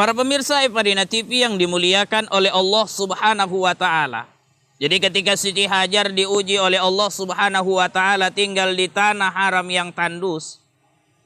Para pemirsa Ipadina TV yang dimuliakan oleh Allah Subhanahu wa Ta'ala. Jadi ketika Siti Hajar diuji oleh Allah Subhanahu wa Ta'ala tinggal di tanah haram yang tandus.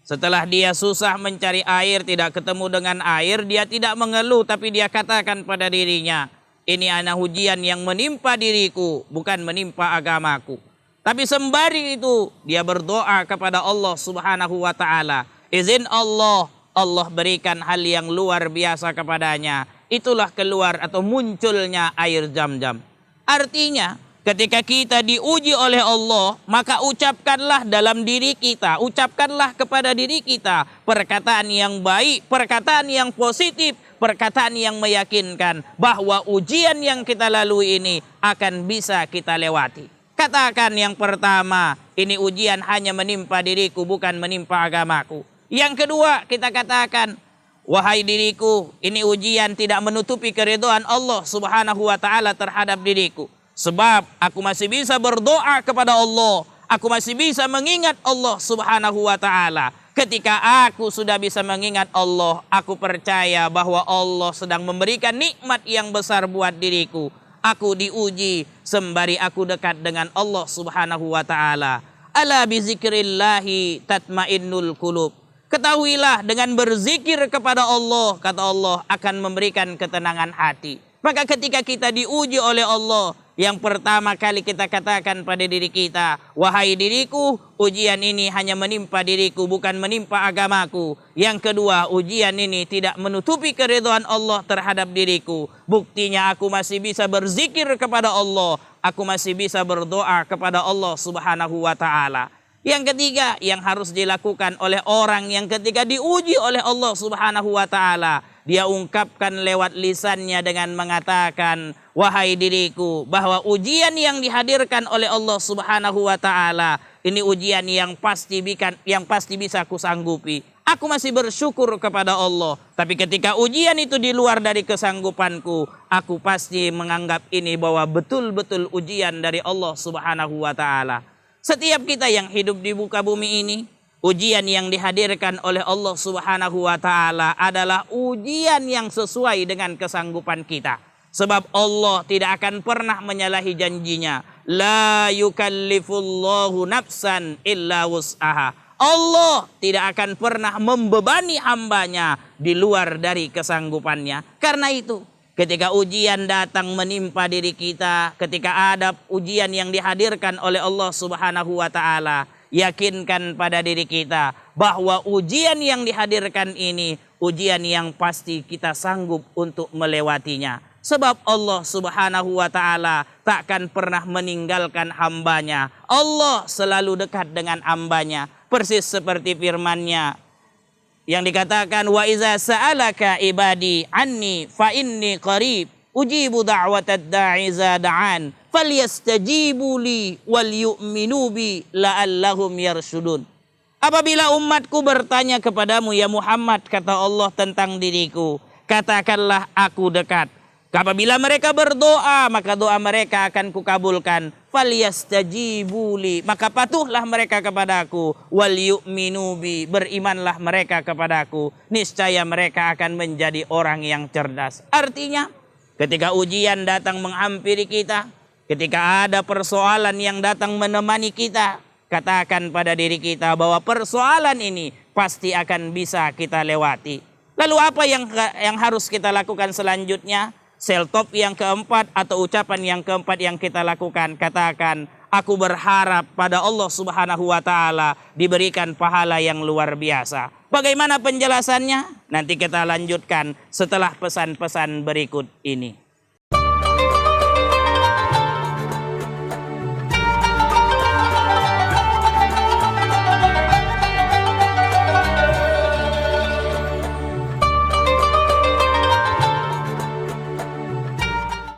Setelah dia susah mencari air, tidak ketemu dengan air, dia tidak mengeluh, tapi dia katakan pada dirinya, ini anak ujian yang menimpa diriku, bukan menimpa agamaku. Tapi sembari itu dia berdoa kepada Allah Subhanahu wa Ta'ala. Izin Allah, Allah berikan hal yang luar biasa kepadanya. Itulah keluar atau munculnya air Zam-Zam. Artinya ketika kita diuji oleh Allah, maka ucapkanlah dalam diri kita, ucapkanlah kepada diri kita perkataan yang baik, perkataan yang positif, perkataan yang meyakinkan bahwa ujian yang kita lalui ini akan bisa kita lewati. Katakan yang pertama, ini ujian hanya menimpa diriku, bukan menimpa agamaku. Yang kedua, kita katakan, wahai diriku, ini ujian tidak menutupi keridhaan Allah Subhanahu wa Ta'ala terhadap diriku. Sebab aku masih bisa berdoa kepada Allah, aku masih bisa mengingat Allah Subhanahu wa Ta'ala. Ketika aku sudah bisa mengingat Allah, aku percaya bahwa Allah sedang memberikan nikmat yang besar buat diriku. Aku diuji sembari aku dekat dengan Allah Subhanahu wa Ta'ala. Ala bizikrillahi tatmainnul qulub. Ketahuilah dengan berzikir kepada Allah, kata Allah, akan memberikan ketenangan hati. Maka ketika kita diuji oleh Allah, yang pertama kali kita katakan pada diri kita, wahai diriku, ujian ini hanya menimpa diriku, bukan menimpa agamaku. Yang kedua, ujian ini tidak menutupi keridhaan Allah terhadap diriku. Buktinya aku masih bisa berzikir kepada Allah, aku masih bisa berdoa kepada Allah Subhanahu wa Ta'ala. Yang ketiga yang harus dilakukan oleh orang yang ketika diuji oleh Allah Subhanahu wa Ta'ala, dia ungkapkan lewat lisannya dengan mengatakan, wahai diriku, bahwa ujian yang dihadirkan oleh Allah Subhanahu wa Ta'ala ini ujian yang pasti bisa kusanggupi. Aku masih bersyukur kepada Allah, tapi ketika ujian itu di luar dari kesanggupanku, aku pasti menganggap ini bahwa betul-betul ujian dari Allah Subhanahu wa Ta'ala. Setiap kita yang hidup di muka bumi ini, ujian yang dihadirkan oleh Allah Subhanahu wa Ta'ala adalah ujian yang sesuai dengan kesanggupan kita. Sebab Allah tidak akan pernah menyalahi janjinya. La yukallifullahu nafsan illa wus'aha. Allah tidak akan pernah membebani hambanya di luar dari kesanggupannya. Karena itu, ketika ujian datang menimpa diri kita, ketika ada ujian yang dihadirkan oleh Allah Subhanahu wa Ta'ala, yakinkan pada diri kita bahwa ujian yang dihadirkan ini ujian yang pasti kita sanggup untuk melewatinya. Sebab Allah Subhanahu wa Ta'ala takkan pernah meninggalkan hambanya. Allah selalu dekat dengan hambanya. Persis seperti firman-Nya yang dikatakan, wa iza sa'alaka ibadi anni fa inni qarib ujibu da'watad da'i iza da'an falyastajibu li wal yu'minu bi la'allahum yarshudun. Apabila umatku bertanya kepadamu ya Muhammad, kata Allah tentang diriku, katakanlah aku dekat. Apabila mereka berdoa, maka doa mereka akan kukabulkan. Falyastajibu li, maka patuhlah mereka kepadaku. Wal yu'minu bi, berimanlah mereka kepadaku. Niscaya mereka akan menjadi orang yang cerdas. Artinya, ketika ujian datang menghampiri kita, ketika ada persoalan yang datang menemani kita, katakan pada diri kita bahwa persoalan ini pasti akan bisa kita lewati. Lalu apa yang harus kita lakukan selanjutnya? Seltop yang keempat atau ucapan yang keempat yang kita lakukan, katakan, aku berharap pada Allah Subhanahu wa Ta'ala diberikan pahala yang luar biasa. Bagaimana penjelasannya? Nanti kita lanjutkan setelah pesan-pesan berikut ini.